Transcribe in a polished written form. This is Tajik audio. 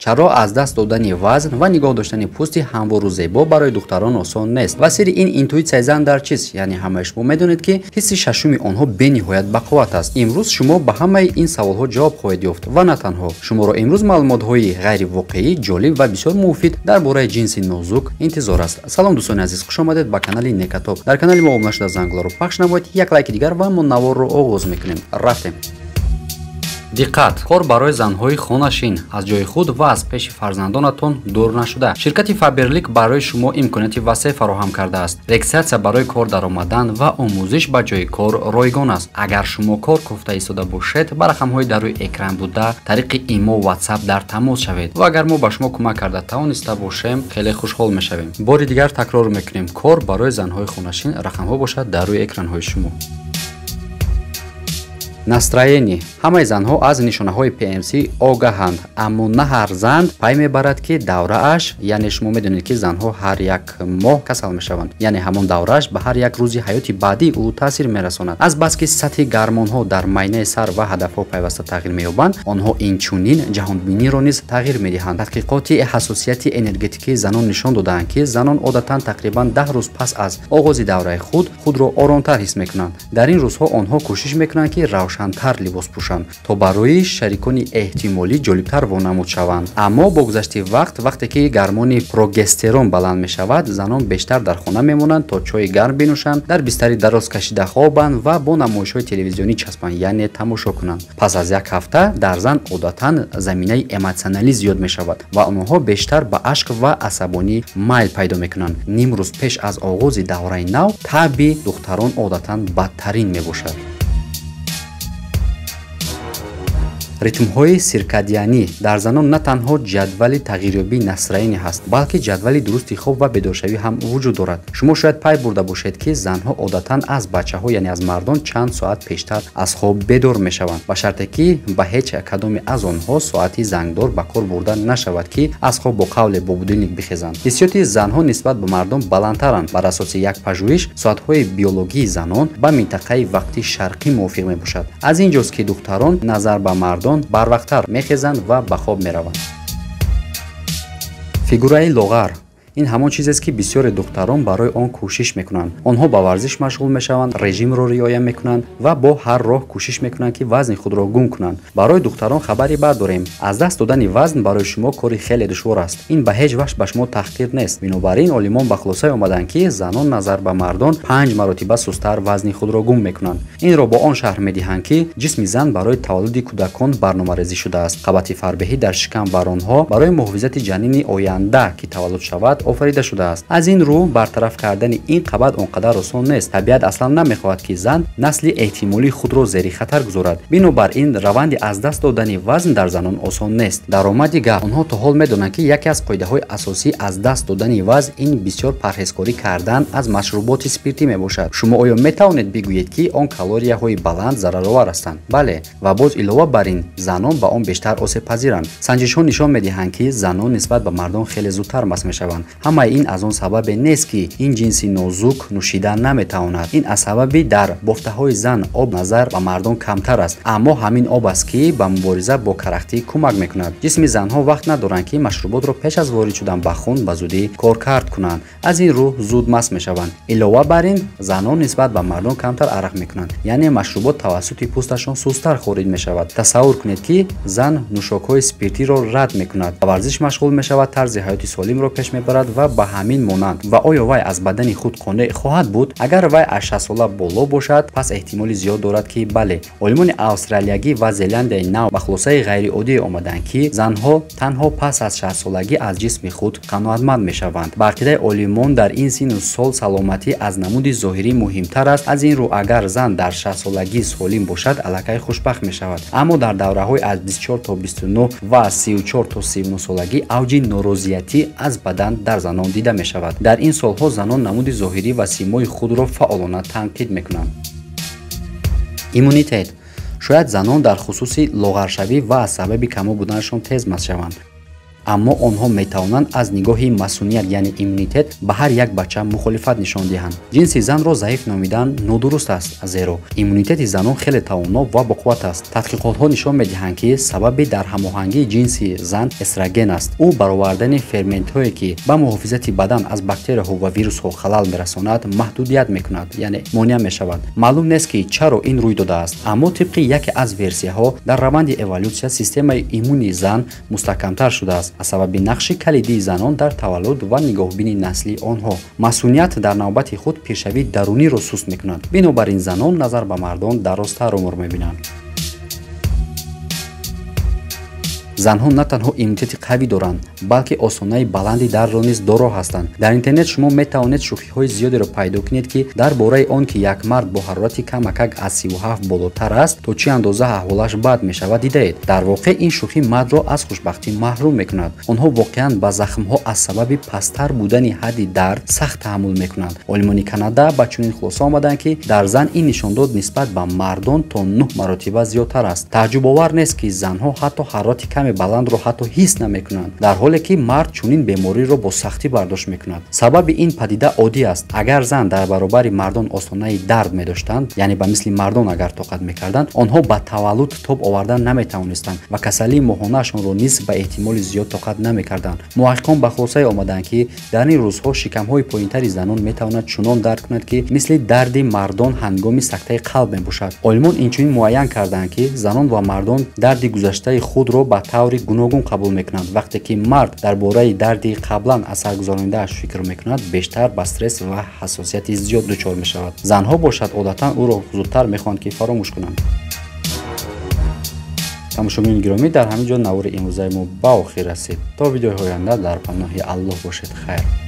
چرا از دست دادن وزن و نگاه داشتن پوستی هموار و زیبا برای دختران آسان نیست و سر این اینتویت زن در چیست؟ یعنی همه شما میدونید که حس ششم آنها بنهایت بقوت است. امروز شما به همه این سوال ها جواب خواهید یافت و نه تنها شما را امروز معلومات های غیر واقعی، جالب و بسیار مفید درباره جنس نازک انتظار است. سلام دوستان عزیز، خوش آمدید به کانال نکتاب. در کانال ما عمر نشده زنگوله رو پخش نمایید، یک لایک دیگر و ما نوار رو آغاز میکنیم. رفتیم. диққат! кор барои занҳои хонашин аз ҷои худ ва аз пеши фарзандонатон дур нашуда. ширкати Faberlic барои шумо имконияти васеъ фароҳам кардааст. регистратсия барои кор даромадан ва омӯзиш ба ҷои кор ройгон аст. агар шумо кор куфта истода бошед, ба рақамҳои дар рӯи экран буда тариқи имо WhatsApp дар тамос шавед ва агар мо ба шумо кӯмак карда тавониста бошем, хеле хушҳол мешавем. бори дигар такрор мекунем. кор барои занҳои хонашин рақамҳо бошад дар рӯи экранҳои шумо. настроение. ҳамаи занҳо аз нишонаҳои PMC огаҳанд, аммо на ҳар зан пай мебарад ки даврааш, яъне шумо медонед ки занҳо ҳар як моҳ касал мешаванд, яъне ҳамон даврааш ба ҳар як рӯзи ҳаёти баъдии ӯ таъсир мерасонад. азбаски сатҳи гармонҳо дар майнаи сар ва ҳадафҳо пайваста тағйир меёбанд, онҳо инчунин ҷаҳонбиниро низ тағйир медиҳанд. тадқиқоти ҳассосияти энергетикии занон нишон додаанд ки занон одатан тақрибан 10 рӯз пас аз оғози давраи худро оромтар ҳис мекунанд. дар ин рӯзҳо онҳо кӯшиш мекунанд ки равшантар либос пӯшанд то барои шарикони эҳтимолӣ ҷолибтар вонамуд шаванд. аммо бо гузашти вақте ки гормони прогестерон баланд мешавад, занон бештар дар хона мемонанд то чойи гарм бинӯшанд, дар бистари дароз кашида хобанд ва бо намоишҳои телевизионӣ часпанд, яъне тамошо кунанд. пас аз як ҳафта дар зан одатан заминаи эмотсионалӣ зиёд мешавад ва онҳо бештар ба ашк ва асабонӣ майл пайдо мекунанд. ним рӯз пеш аз оғози давраи нав таъби духтарон одатан бадтарин мебошад. ритмҳои сиркадианӣ дар занон на танҳо ҷадвали тағйирёбии настроение ҳаст, балки ҷадвали дурусти хоб ва бедоршавӣ ҳам вуҷуд дорад. шумо шояд пай бурда бошед ки занҳо одатан аз бачаҳо, яъне аз мардон чанд соат пештар аз хоб бедор мешаванд, ба шарте ки ба ҳеҷ кадоме аз онҳо соати зангдор ба кор бурда нашавад ки аз хоб бо қавле бо будилник бихезанд. ҳиссиёти занҳо нисбат ба мардон баландтаранд. бар асоси як пажӯҳиш, соатҳои биологии занон ба минтақаи вақти шарқӣ мувофиқ мебошад. аз ин ҷост ки духтарон назар ба мардон барвақтар мехезанд ва ба хоб мераванд. фигураи лоғар. ин ҳамон чизест ки бисёри духтарон барои он кӯшиш мекунанд. онҳо ба варзиш машғул мешаванд, режимро риоя мекунанд ва бо ҳар роҳ кӯшиш мекунанд ки вазни худро гум кунанд. барои духтарон хабари бад дорем. аз даст додани вазн барои шумо кори хеле душвор аст. ин ба ҳеҷ вақт ба шумо таҳқир нест. бинобар ин олимон ба хулосае омаданд ки занон назар ба мардон 5 маротиба сустар вазни худро гум мекунанд. инро бо он шарҳ медиҳанд ки ҷисми зан барои таваллуди кӯдакон барномарезӣ шудааст. қабати фарбеҳӣ дар шикам баронҳо барои муҳофизати ҷанини оянда ки таваллуд шавад офарида шудааст. аз ин рӯ бартараф кардани ин қабат он қадар осон нест. табиат аслан намехоҳад ки зан насли эҳтимолӣ худро зери хатар гузорад. бинобар ин раванди аз даст додани вазн дар занон осон нест. даромади гап, онҳо то ҳол медонанд ки яке аз қоидаҳои асосӣ аз даст додани вазн ин бисёр парҳезкорӣ кардан аз машруботи спиртӣ мебошад. шумо оё метавонед бигӯед ки он калорияҳои баланд зараровар ҳастанд? бале, ва боз илова бар ин, занон ба он бештар осебпазиранд. санҷишҳо нишон медиҳанд ки занон нисбат ба мардон хеле зудтар маст мешаванд. ҳамаи ин аз он сабабе нест ки ин ҷинси нозук нӯшида наметавонад. ин аз сабаби дар бофтаҳои зан об назар ба мардон камтар аст, аммо ҳамин об аст ки ба мубориза бо карахтӣ кӯмак мекунад. ҷисми занҳо вақт надоранд ки машруботро пеш аз ворид шудан ба хун ба зудӣ коркард кунанд. аз ин рӯ зуд маст мешаванд. илова бар ин, занон нисбат ба мардон камтар арақ мекунанд, яъне машрубот тавассути пӯсташон сустар хориҷ мешавад. тасаввур кунед ки зан нӯшокҳои спиртиро рад мекунад, ба варзиш машғул мешавад, тарзи ҳаёти солимро пеш мебарад ва ба ҳамин монанд. ва оё вай аз бадани худ қонеъ хоҳад буд? агар вай аз 60 сола боло бошад, пас эҳтимоли зиёд дорад ки бале. олимони австралиягӣ ва зеландияи нав ба хулосаи ғайриоддие омаданд ки занҳо танҳо пас аз 60 солагӣ аз ҷисми худ қаноатманд мешаванд. ба ақидаи олимон дар ин синну сол саломатӣ аз намуди зоҳирӣ муҳимтар аст. аз ин рӯ агар зан дар 60 солагӣ солим бошад, аллакай хушбахт мешавад. аммо дар давраҳои аз 24 то 29 ва аз 34 то 39 солагӣ авҷи норозиятӣ аз бадан дар занон дида мешавад. дар ин солҳо занон намуди зоҳирӣ ва симои худро фаъолона танқид мекунанд. иммунитет. шояд занон дар хусуси лоғаршавӣ ва аз сабаби камо буданашон тез маст шаванд. аммо онҳо метавонанд аз нигоҳи масъуният яъне иммунитет ба ҳар як бача мухолифат нишон диҳанд. ҷинси занро заиф номидан нодуруст аст, зеро иммунитети занон хеле тавоннок ва боқувват аст. тадқиқотҳо нишон медиҳанд ки сабаби дар ҳамоҳангии ҷинси зан эстроген аст. ӯ баровардани ферментҳое ки ба муҳофизати бадан аз бактерияҳо ва вирусҳо халал мерасонад маҳдудият мекунад, яъне монеъ мешавад. маълум нест ки чаро ин рӯй додааст, аммо тибқи яке аз версияҳо дар раванди эволюсия системаи иммунии зан мустаҳкамтар шудааст аз сабаби нақши калидии занон дар таваллуд ва нигоҳбини наслии онҳо. масъуният дар навбати худ пешавии даруниро суст мекунад. бинобар ин занон назар ба мардон дарозтар умр мебинанд. занҳо на танҳо иммунитети қавӣ доранд, балки осонаи баланди дарро низ доро ҳастанд. дар интернет шумо метавонед шӯхиҳои зиёдеро пайдо кунед ки дар бораи он ки як мард бо ҳарорати камакак аз 37 болотар аст то чӣ андоза аҳволаш бад мешавад дидаед. дар воқеъ ин шӯхӣ мардро аз хушбахтӣ маҳрум мекунад. онҳо воқеан ба захмҳо аз сабаби пасттар будани ҳадди дард сахт таҳаммул мекунанд. олимони канада ба чунин хулоса омаданд ки дар зан ин нишондод нисбат ба мардон то 9 маротиба зиёдтар аст. тааҷҷубовар нест ки занҳо ҳатто ҳарорати каме баландро ҳатто ҳис намекунанд, дар ҳоле ки мард чунин бемориро бо сахтӣ бардошт мекунад. сабаби ин падида оддӣ аст. агар зан дар баробари мардон остонаи дард медоштанд, яъне ба мисли мардон агар тоқат мекарданд, онҳо ба таваллуд тоб овардан наметавонистанд ва касалии моҳонаашонро низ ба эҳтимоли зиёд тоқат намекарданд. муҳаққиқон ба хулосае омаданд ки дар ин рӯзҳо шикамҳои поинтари занон метавонад чунон дард кунад ки мисли дарди мардон ҳангоми сактаи қалб мебошад. олимон инчунин муайян карданд ки занон ва мардон дарди гузаштаи худро ба таври гуногун қабул мекунанд. вақте ки мард дар бораи дарди қаблан асаргузаронидааш фикр мекунад, бештар ба стресс ва ҳассосияти зиёд дучор мешавад. занҳо бошад одатан ӯро зудтар мехоҳанд ки фаромӯш кунанд. тамошобини гиромӣ, дар ҳамин ҷо навори имрӯзаи мо ба охир расид. то видеои оянда дар паноҳи аллоҳ бошед. хайр.